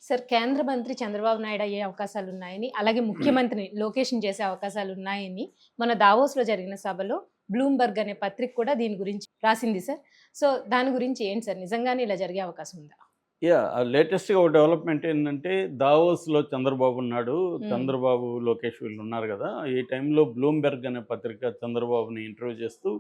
Sir కేంద్ర మంత్రి చంద్రబాబు నాయుడు అయ్యే అవకాశాలున్నాయని, అలాగే ముఖ్యమంత్రిని లోకేష్‌ని చేసే అవకాశాలున్నాయని, మన దావోస్‌లో జరిగిన సభలో బ్లూంబర్గ్ అనే పత్రిక కూడా దీని గురించి రాసింది సార్. సో, దాని గురించి ఏంటి సార్? నిజంగానే ఇలా జరిగే అవకాశం ఉందా? లేటెస్ట్‌గా ఒక డెవలప్‌మెంట్ ఏంటంటే, దావోస్‌లో చంద్రబాబు ఉన్నాడు. హ్మ్. చంద్రబాబు, లోకేష్ వీళ్ళున్నారు గదా! ఈ టైంలో బ్లూంబెర్గ్ అనే పత్రిక చంద్రబాబుని ఇంటర్వ్యూ చేస్తూ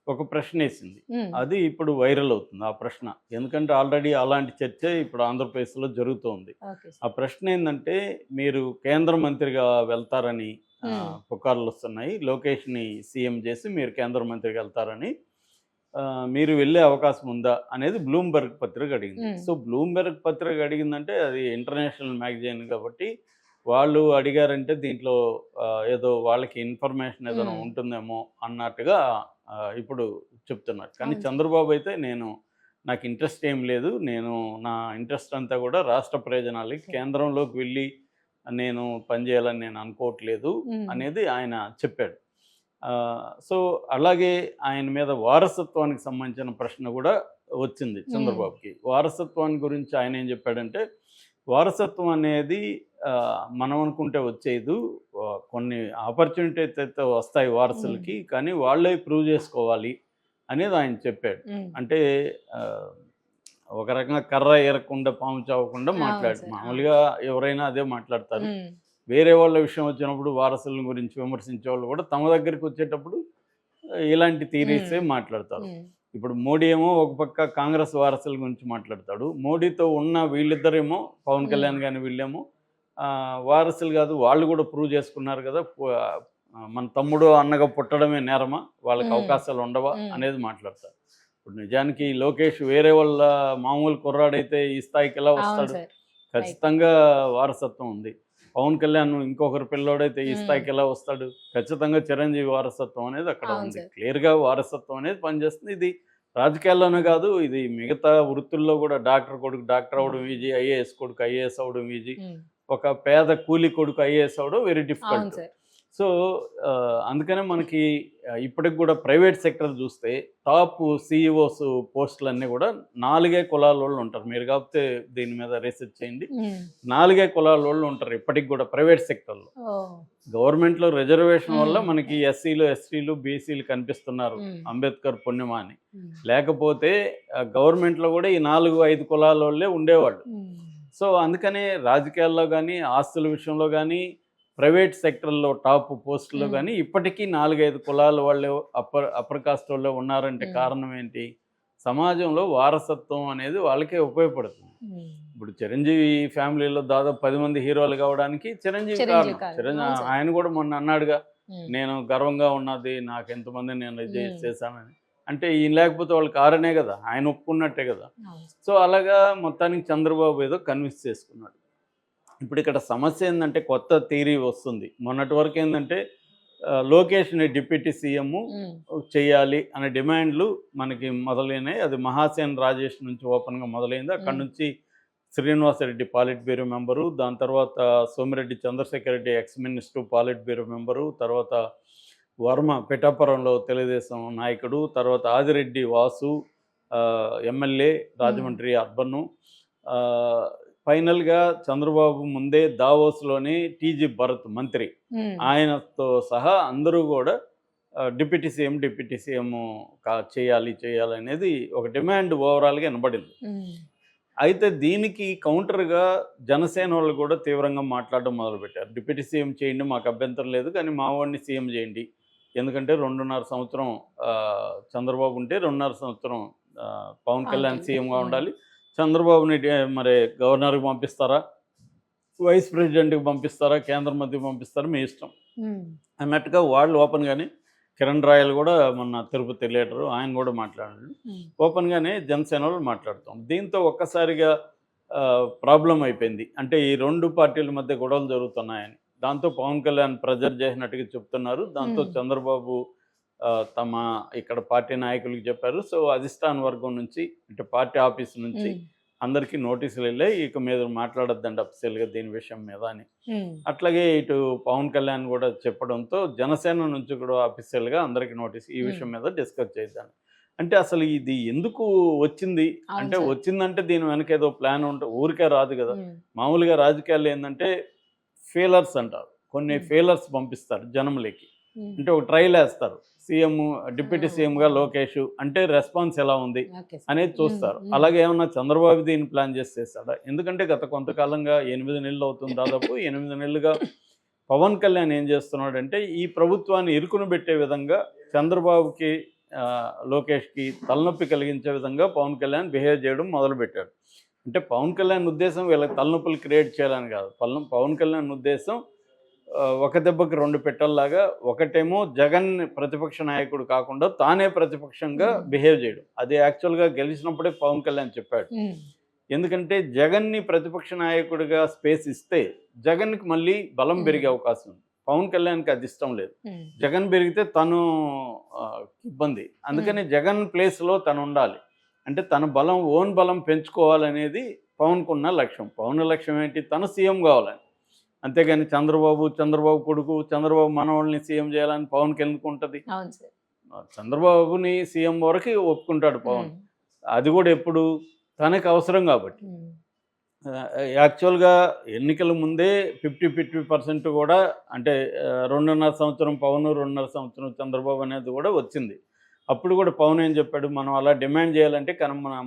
ఒక ప్రశ్నేసింది. హ్మ్. అది ఇప్పుడు వైరల్ అవుతుంది ఆ ప్రశ్న. ఎందుకంటే ఆల్రెడీ అలాంటి చర్చే ఇప్పుడు ఆంధ్రప్రదేశ్‌లో జరుగుతోంది. ఓకే ఆ సార్. ప్రశ్న ఏందంటే, మీరు కేంద్ర మంత్రిగా వెళ్తారని హ్మ్. పుకార్లొస్తున్నాయి. లోకేష్‌ని సీఎం చేసి మీరు కేంద్ర మంత్రిగా వెళ్తారని మీరు వెళ్ళే అవకాశం ఉందా? అనేది బ్లూంబెర్గ్ పత్రిక అడిగింది. హ్మ్. సో, బ్లూంబెర్గ్ పత్రిక అడిగిందంటే అది ఇంటర్నేషనల్ మ్యాగజైన్ కాబట్టి, వాళ్ళు అడిగారంటే దీంట్లో ఏదో వాళ్ళకి ఇన్ఫర్మేషన్ ఏదైనా హ్మ్. ఉంటుందేమో అన్నట్టుగా ఇప్పుడు చెప్తున్నారు. కానీ అవును సార్. చంద్రబాబు అయితే నాకు ఇంట్రెస్ట్ ఏం లేదు. నా ఇంట్రెస్ట్ అంతా కూడా రాష్ట్ర ప్రయోజనాలకి ఓకే. కేంద్రంలోకి వెళ్ళి నేను పనిచేయాలని నేను అనుకోవట్లేదు హ్మ్. అనేది ఆయన చెప్పాడు. సో, అలాగే ఆయన మీద వారసత్వానికి సంబంధించిన ప్రశ్న గూడా వచ్చింది హ్మ్. చంద్రబాబుకి. వారసత్వాన్ని గురించి ఆయనేం జెప్పాడంటే, వారసత్వం అనేది మనం అనుకుంటే వచ్చేదు. కొన్ని ఆపర్చునిటీస్ అయితే వస్తాయి హ్మ్. వారసులకి. కానీ వాళ్ళే ప్రూవ్ జేసుకోవాలి అనేది ఆయన చెప్పాడు. హ్మ్. అంటే ఆహ్, ఒక రకంగా కర్ర ఏరకుండా పాము చావకుండా అవును మాట్లాడు. సార్. ఆ! మామూలుగా ఎవరైనా అదే మాట్లాడతారు. హ్మ్. వేరే వాళ్ళ విషయం వచ్చినప్పుడు వారసుల గురించి విమర్శించేవాళ్ళు కూడా తమ దగ్గరికొచ్చేటప్పుడు ఇలాంటి హ్మ్. థియరీసే మాట్లాడతారు. హ్మ్. ఇప్పుడు మోడీ ఏమో ఒక పక్క కాంగ్రెస్ వారసుల గురించి మాట్లాడతాడు. మోడీతో ఉన్న వీళ్ళిద్దరేమో పవన్ హ్మ్. కళ్యాణ్ గాని వీళ్ళేమో వారసులు గాదు వాళ్ళు గూడా ప్రూవ్ చేసుకున్నారు గదా! మన తమ్ముడు, అన్నగా పుట్టడమే నేరమా? వాళ్ళకి హ్మ్. అవకాశాలు ఉండవా? హ్మ్. అనేది మాట్లాడతారు. ఇప్పుడు నిజానికి లోకేష్ వేరే వాళ్ళ మామూలు కుర్రాడైతే ఈ స్థాయికెలా అవును వస్తాడు? సార్. రైట్. ఖచ్చితంగా వారసత్వం ఉంది. పవన్ కళ్యాణ్ ఇంకొకరి పిల్లోడైతే ఈ హ్మ్. స్థాయికెలా వస్తాడు? ఖచ్చితంగా చిరంజీవి వారసత్వం అనేది అక్కడ అవును ఉంది. సార్. క్లియర్‌గా వారసత్వం అనేది పనిచేస్తుంది. ఇది రాజకీయాల్లోనే గాదు, ఇది మిగతా వృత్తుల్లో గూడా డాక్టర్ కొడుకు డాక్టర్ హ్మ్. అవ్వడం ఈజీ, ఐఏఎస్ కొడుకు ఐఏఎస్ అవ్వడం ఈజీ. హ్మ్. ఒక పేద కూలి కొడుకు ఐఏఎస్ అవ్వడం వెరీ అవును డిఫికల్ట్. సార్. సో, అందుకనే మనకి ఇప్పటికి గూడా ప్రైవేట్ సెక్టర్ జూస్తే టాప్ సీఈఓస్ పోస్టులన్నీ గూడా 4 కులాలోళ్ళు ఉంటారు. మీరు కాకపోతే దీని మీద రీసెర్చ్ చేయండి. హ్మ్. 4 కులాలోళ్ళు ఉంటారు ఇప్పటికి గూడా ప్రైవేట్ సెక్టర్‌లో. ఓహ్! గవర్నమెంట్‌లో రిజర్వేషన్ వల్ల హ్మ్. మనకి ఎస్సీలు, ఎస్టీలు, బీసీలు కనిపిస్తున్నారు. హ్మ్. అంబేద్కర్ పుణ్యమా అని. హ్మ్. లేకపోతే గవర్నమెంట్‌లో గూడా ఈ 4, 5 కులాలోళ్ళే ఉండేవాళ్ళు. హ్మ్. సో, అందుకనే రాజకీయాల్లో గానీ, ఆస్తుల విషయంలో గానీ, ప్రైవేట్ సెక్టర్‌లో టాప్ పోస్టుల్లో హ్మ్. గానీ, ఇప్పటికీ 4, 5 కులాల వాళ్ళే అప్పర్ కాస్ట్ వాళ్ళే ఉన్నారంటే హ్మ్. కారణం ఏంటి? సమాజంలో వారసత్వం అనేది వాళ్ళకే ఉపయోగపడుతుంది. హ్మ్. ఇప్పుడు 'చిరంజీవి' ఫ్యామిలీలో దాదాపు 10 మంది హీరోలు కావడానికి చిరంజీవి చిరంజీవి కారణం. కారణం. అవును సార్. ఆయన గూడా మొన్న అన్నాడుగా, హ్మ్. నేను గర్వంగా ఉన్నది నాకెంతమందిని నేను హ్మ్. చేశానని. అంటే ఈయన లేకపోతే వాళ్ళు కారనే గదా! ఆయన ఒప్పుకున్నట్టే గదా! అవును. సో, అలాగా మొత్తానికి చంద్రబాబు ఏదో కన్విన్స్ చేసుకున్నాడు. ఇప్పుడిక్కడ సమస్య ఏందంటే కొత్త థియరీ వస్తుంది. మొన్నటి వరకేందంటే లోకేష్‌ని డిప్యూటీ సీఎం హ్మ్. చేయాలి అనే డిమాండ్‌లు మనకి మొదలైనాయి. అది మహాసేన్ రాజేష్ నుంచి ఓపెన్‌గా మొదలైంది. అక్కడి హ్మ్. నుంచి శ్రీనివాసరెడ్డి పాలిట్ బ్యూరో మెంబరు. దాని తర్వాత Somireddy Chandrasekhar Reddy ex minister politburo member. తర్వాత వర్మ పిఠాపురంలో తెలుగుదేశం నాయకుడు. తర్వాత ఆదిరెడ్డి వాసు ఎమ్మెల్యే హ్మ్. రాజమండ్రి అర్బను. ఆహ్, ఫైనల్‌గా చంద్రబాబు ముందే దావోస్‌లోని టీజీ భరత్ మంత్రి. హ్మ్. ఆయనతో సహా అందరూ గూడా డిప్యూటీ సీఎం చేయాలనేది ఒక డిమాండ్ ఓవరాల్‌గా ఇనబడింది. హ్మ్. అయితే దీనికి కౌంటర్‌గా జనసేనోళ్ళు గూడా తీవ్రంగా మాట్లాడడం మొదలుపెట్టారు. డిప్యూటీ సీఎం చేయండి మాకు అభ్యంతరం లేదు. కానీ మా వాడిని సీఎం చేయండి. ఎందుకంటే 2.5 సంవత్సరం చంద్రబాబు ఉంటే 2.5 సంవత్సరం పవన్ పవన్ కళ్యాణ్ కళ్యాణ్. సీఎంగా హ్మ్. ఉండాలి. చంద్రబాబుని మరి గవర్నర్‌కి పంపిస్తారా? వైస్ ప్రెసిడెంట్‌కి పంపిస్తారా? కేంద్ర మంత్రికి పంపిస్తారా? మీ ఇష్టం. హ్మ్. అన్నట్టుగా వాళ్ళు ఓపెన్‌గానే కిరణ్ రాయల్ గూడా మొన్న తిరుపతి లీడరు ఆయన గూడా మాట్లాడాడు. హ్మ్. ఓపెన్‌గానే జనసేనోళ్ళు మాట్లాడుతాం. దీంతో ఒక్కసారిగా ప్రాబ్లమ్ అయిపోయింది. అంటే ఈ 2 పార్టీల మధ్య గొడవలు జరుగుతున్నాయని. దాంతో పవన్ కళ్యాణ్ ప్రెజర్ చేసినట్టుగా చెప్తున్నారు. దాంతో హ్మ్. చంద్రబాబు తమ ఇక్కడ పార్టీ నాయకులకి చెప్పారు. సో, అధిష్టాన వర్గం నుంచి అంటే పార్టీ ఆఫీస్ నుంచి హ్మ్. అందరికీ నోటీసులెళ్ళాయి. ఇక మీరు మాట్లాడొద్దండి అఫీషియల్‌గా దీని విషయం మీద అని. హ్మ్. అట్లాగే ఇటు పవన్ కళ్యాణ్ గూడా చెప్పడంతో జనసేన నుంచి కూడా అఫీషియల్‌గా అందరికి నోటీస్ ఈ హ్మ్. విషయం మీద డిస్కస్ చేద్దాం. అంటే అసలు ఇది ఎందుకు వచ్చింది అవును అంటే సార్. వచ్చిందంటే దీని వెనక ఏదో ప్లాన్ ఉంటే ఊరికే రాదు కదా. ఉమ్, మామూలుగా రాజకీయాలు ఏంటంటే ఫెయిలర్స్ అంటారు, కొన్ని ఉమ్, ఫెయిలర్స్ పంపిస్తారు జనంలోకి. ఉమ్. అంటే ఒక ట్రైల్ వేస్తారు, సీఎం డిప్యూటీ ఆ, సీఎంగా ఆ. లోకేష్ అంటే రెస్పాన్స్ ఎలా ఉంది ఓకే సార్. అనేది చూస్తారు. ఉమ్. అలాగే ఏమన్నా చంద్రబాబు దీన్ని ప్లాన్ చేసి చేస్తాడా? ఎందుకంటే గత కొంతకాలంగా 8 నెలలు అవుతుంది, దాదాపు 8 నెలలుగా పవన్ కళ్యాణ్ ఏం చేస్తున్నాడంటే ఈ ప్రభుత్వాన్ని ఇరుకును పెట్టే విధంగా చంద్రబాబుకి లోకేష్కి తలనొప్పి కలిగించే విధంగా పవన్ కళ్యాణ్ బిహేవ్ చేయడం మొదలుపెట్టాడు. అంటే పవన్ కళ్యాణ్ ఉద్దేశం వీళ్ళకి తలనొప్పులు క్రియేట్ చేయాలని కాదు. పవన్ కళ్యాణ్ ఉద్దేశం ఒక దెబ్బకి రెండు పెట్టల్లాగా, ఒకటేమో జగన్ ప్రతిపక్ష నాయకుడు కాకుండా తానే ప్రతిపక్షంగా ఉమ్. బిహేవ్ చేయడం. అది యాక్చువల్గా గెలిచినప్పుడే పవన్ కళ్యాణ్ చెప్పాడు. ఉమ్. ఎందుకంటే జగన్ని ప్రతిపక్ష నాయకుడిగా స్పేస్ ఇస్తే జగన్కి మళ్ళీ బలం పెరిగే అవకాశం ఉంది. పవన్ కళ్యాణ్కి అది ఇష్టం లేదు. ఉమ్. జగన్ పెరిగితే తను ఆ, ఇబ్బంది. అందుకని జగన్ ప్లేస్లో తను ఉండాలి. అంటే తన బలం, ఓన్ బలం పెంచుకోవాలనేది పవన్కు ఉన్న లక్ష్యం. పవన్ లక్ష్యం ఏంటి? తను సీఎం కావాలని. అంతేగాని చంద్రబాబు కొడుకు, చంద్రబాబు మనవాళ్ళని సీఎం చేయాలని పవన్కి ఎందుకు ఉంటుంది? అవును సార్. చంద్రబాబుని సీఎం వరకు ఒప్పుకుంటాడు పవన్. ఉమ్. అది కూడా ఎప్పుడు తనకు అవసరం కాబట్టి. ఉమ్. యాక్చువల్గా ఎన్నికల ముందే 50% కూడా, అంటే 2.5 సంవత్సరం పవన్, 2.5 సంవత్సరం చంద్రబాబు అనేది కూడా వచ్చింది. అప్పుడు కూడా పవన్ ఏం చెప్పాడు? మనం అలా డిమాండ్ చేయాలంటే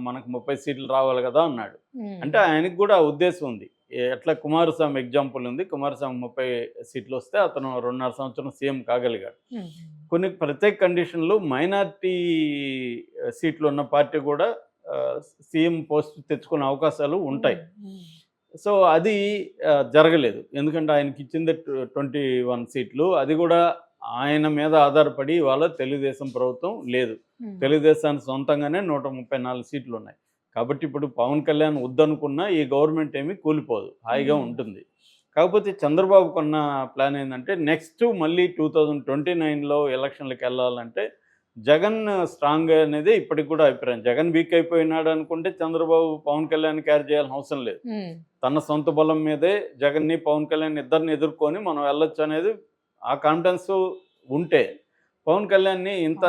మనకు 30 సీట్లు రావాలి కదా అన్నాడు. ఉమ్. అంటే ఆయనకు కూడా ఆ ఉద్దేశం ఉంది. ఎట్లా కుమారస్వామి ఎగ్జాంపుల్ ఉంది. కుమారస్వామి 30 సీట్లు వస్తే అతను 2.5 సంవత్సరం సీఎం కాగలిగాడు. ఉమ్. కొన్ని ప్రత్యేక కండిషన్లు మైనారిటీ సీట్లు ఉన్న పార్టీ కూడా సీఎం పోస్ట్ తెచ్చుకునే అవకాశాలు ఉంటాయి. ఉమ్. సో అది జరగలేదు. ఎందుకంటే ఆయనకి ఇచ్చింది 21 సీట్లు. అది కూడా ఆయన మీద ఆధారపడి ఇవాళ తెలుగుదేశం ప్రభుత్వం లేదు. ఉమ్. తెలుగుదేశానికి సొంతంగానే 134 సీట్లు ఉన్నాయి. కాబట్టి ఇప్పుడు పవన్ కళ్యాణ్ వద్దనుకున్నా ఈ గవర్నమెంట్ ఏమీ కూలిపోదు, హాయిగా ఉంటుంది. కాకపోతే చంద్రబాబుకున్న ప్లాన్ ఏంటంటే నెక్స్ట్ మళ్ళీ 2029లో ఎలక్షన్లకు వెళ్ళాలంటే జగన్ స్ట్రాంగ్ అనేది ఇప్పటికి కూడా అభిప్రాయం. జగన్ వీక్ అయిపోయినాడు అనుకుంటే చంద్రబాబు పవన్ కళ్యాణ్ క్యారీ చేయాల్సిన అవసరం లేదు. ఉమ్. తన సొంత బలం మీదే జగన్ని, పవన్ కళ్యాణ్ ఇద్దరిని ఎదుర్కొని మనం వెళ్ళొచ్చు అనేది ఆ కాన్ఫిడెన్స్ ఉంటే, పవన్ కళ్యాణ్ని ఇంత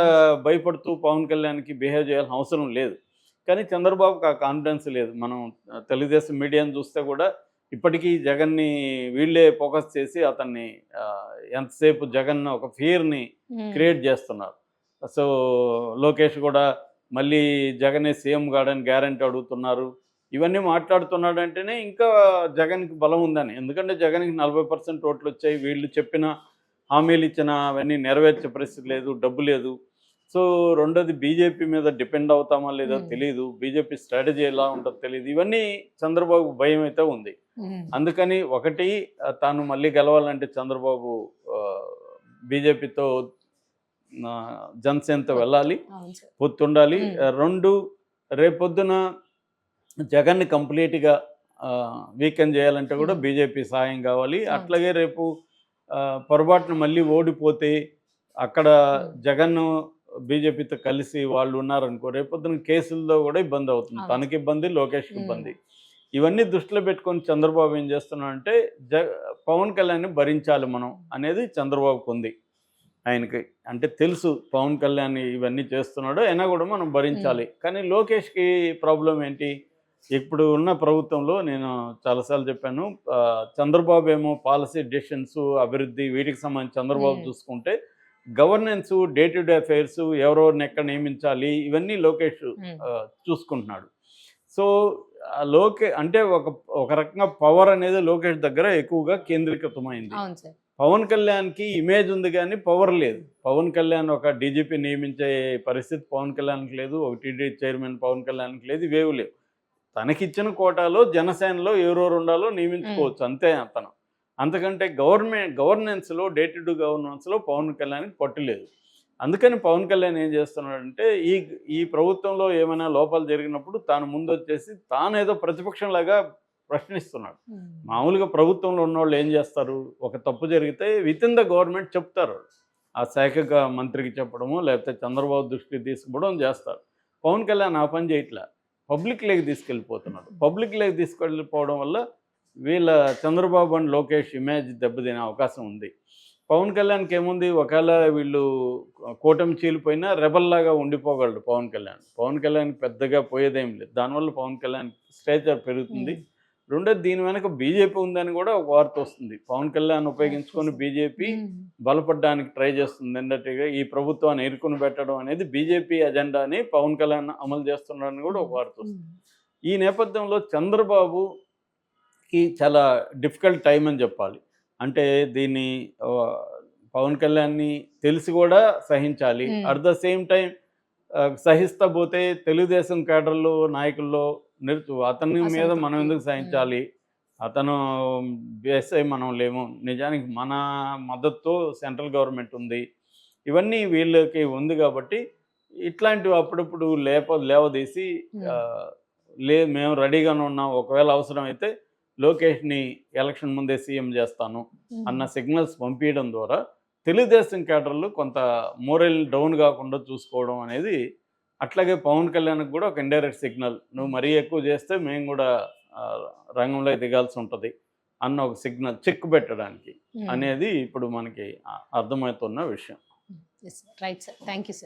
భయపడుతూ పవన్ కళ్యాణ్కి బిహేవ్ చేయాల్సిన అవసరం లేదు. కానీ చంద్రబాబుకి ఆ కాన్ఫిడెన్స్ లేదు. మనం తెలుగుదేశం మీడియాని చూస్తే కూడా ఇప్పటికీ జగన్ని వీళ్ళే ఫోకస్ చేసి అతన్ని ఎంతసేపు జగన్ ఒక ఫియర్ని క్రియేట్ చేస్తున్నారు. సో లోకేష్ కూడా మళ్ళీ జగనే సీఎం కాడని గ్యారంటీ అడుగుతున్నారు. ఇవన్నీ మాట్లాడుతున్నాడంటేనే ఇంకా జగన్కి బలం ఉందని. ఎందుకంటే జగన్కి 40% ఓట్లు వచ్చాయి. వీళ్ళు చెప్పిన హామీలు ఇచ్చిన అవన్నీ నెరవేర్చే పరిస్థితి లేదు, డబ్బు లేదు. సో రెండోది బీజేపీ మీద డిపెండ్ అవుతామా లేదో తెలియదు. బీజేపీ స్ట్రాటజీ ఎలా ఉంటుందో తెలియదు. ఇవన్నీ చంద్రబాబు భయం అయితే ఉంది. అందుకని ఒకటి, తాను మళ్ళీ గెలవాలంటే చంద్రబాబు బీజేపీతో జనసేనతో వెళ్ళాలి, పొత్తుండాలి. రెండు, రేపొద్దున జగన్ని కంప్లీట్గా వీకెండ్ చేయాలంటే కూడా బీజేపీ సహాయం కావాలి. అట్లాగే రేపు పొరపాటున మళ్ళీ ఓడిపోతే అక్కడ జగన్ బీజేపీతో కలిసి వాళ్ళు ఉన్నారనుకో, రేపొద్దున కేసుల్లో కూడా ఇబ్బంది అవుతుంది. తనకి ఇబ్బంది, లోకేష్కి ఇబ్బంది. ఇవన్నీ దృష్టిలో పెట్టుకొని చంద్రబాబు ఏం చేస్తున్నాడంటే పవన్ కళ్యాణ్ని భరించాలి మనం అనేది చంద్రబాబుకు ఉంది. ఆయనకి అంటే తెలుసు పవన్ కళ్యాణ్ ఇవన్నీ చేస్తున్నాడు, అయినా కూడా మనం భరించాలి. కానీ లోకేష్కి ప్రాబ్లం ఏంటి? ఇప్పుడు ఉన్న ప్రభుత్వంలో నేను చాలాసార్లు చెప్పాను, చంద్రబాబు ఏమో పాలసీ డెసిషన్స్, అభివృద్ధి వీటికి సంబంధించి చంద్రబాబు చూసుకుంటే, governance, day to day affairs, ఎవరెవరిని ఎక్కడ నియమించాలి ఇవన్నీ లోకేష్ చూసుకుంటున్నాడు. సో అంటే ఒక రకంగా పవర్ అనేది లోకేష్ దగ్గర ఎక్కువగా కేంద్రీకృతమైంది. పవన్ కళ్యాణ్కి ఇమేజ్ ఉంది కానీ పవర్ లేదు. పవన్ కళ్యాణ్ ఒక డీజీపీ నియమించే పరిస్థితి పవన్ కళ్యాణ్కి లేదు, ఒక టీడీ చైర్మన్ పవన్ కళ్యాణ్కి లేదు, ఇవేవి లేవు. తనకిచ్చిన కోటాలో జనసేనలో ఎవరెవరు ఉండాలో నియమించుకోవచ్చు, అంతే అతను. అంతకంటే గవర్నెన్స్లో, డే టు డే గవర్నెన్స్లో పవన్ కళ్యాణ్కి పట్టులేదు. అందుకని పవన్ కళ్యాణ్ ఏం చేస్తున్నాడంటే ఈ ప్రభుత్వంలో ఏమైనా లోపాలు జరిగినప్పుడు తాను ముందు వచ్చేసి తానేదో ప్రతిపక్షంలాగా ప్రశ్నిస్తున్నాడు. మామూలుగా ప్రభుత్వంలో ఉన్నవాళ్ళు ఏం చేస్తారు? ఒక తప్పు జరిగితే వితిన్ ద గవర్నమెంట్ చెప్తారు. ఆ శాఖగా మంత్రికి చెప్పడము, లేకపోతే చంద్రబాబు దృష్టికి తీసుకుపోవడం చేస్తారు. పవన్ కళ్యాణ్ ఆ పని చేయట్లా, పబ్లిక్ లేక్ తీసుకెళ్ళిపోతున్నాడు. పబ్లిక్ లేక్ తీసుకెళ్ళిపోవడం వల్ల వీళ్ళ చంద్రబాబు అండ్ లోకేష్ ఇమేజ్ దెబ్బతినే అవకాశం ఉంది. పవన్ కళ్యాణ్కి ఏముంది, ఒకవేళ వీళ్ళు కూటమి చీలిపోయినా రెబల్లాగా ఉండిపోగలడు పవన్ కళ్యాణ్. పవన్ కళ్యాణ్ పెద్దగా పోయేదేం లేదు. దానివల్ల పవన్ కళ్యాణ్ స్టేచర్ పెరుగుతుంది. రెండోది, దీని వెనక బీజేపీ ఉందని కూడా ఒక వార్త వస్తుంది. పవన్ కళ్యాణ్ ఉపయోగించుకొని బీజేపీ బలపడడానికి ట్రై చేస్తుంది. ఏంటంటే ఈ ప్రభుత్వాన్ని ఇరుకుని పెట్టడం అనేది బీజేపీ అజెండాని పవన్ కళ్యాణ్ అమలు చేస్తున్నాడని కూడా ఒక వార్త వస్తుంది. ఈ నేపథ్యంలో చంద్రబాబుకి చాలా డిఫికల్ట్ టైం అని చెప్పాలి. అంటే దీన్ని పవన్ కళ్యాణ్ని తెలిసి కూడా సహించాలి. అట్ ద సేమ్ టైం సహిస్తా పోతే తెలుగుదేశం కేడర్లో నాయకుల్లో అతని మీద మనం ఎందుకు సహించాలి, అతను బేసై మనం లేము, నిజానికి మన మద్దతుతో సెంట్రల్ గవర్నమెంట్ ఉంది, ఇవన్నీ వీళ్ళకి ఉంది కాబట్టి ఇట్లాంటివి అప్పుడప్పుడు లేవదీసి మేము రెడీగానే ఉన్నాం, ఒకవేళ అవసరమైతే లోకేష్ని ఎలక్షన్ ముందే సీఎం చేస్తాను అన్న సిగ్నల్స్ పంపించడం ద్వారా తెలుగుదేశం కేడర్లు కొంత మోరల్ డౌన్ కాకుండా చూసుకోవడం అనేది, అట్లాగే పవన్ కళ్యాణ్కి కూడా ఒక ఇండైరెక్ట్ సిగ్నల్, నువ్వు మరీ ఎక్కువ చేస్తే మేము కూడా రంగంలో దిగాల్సి ఉంటుంది అన్న ఒక సిగ్నల్ చెక్ పెట్టడానికి అనేది ఇప్పుడు మనకి అర్థమవుతున్న విషయం. Right sir, thank you sir.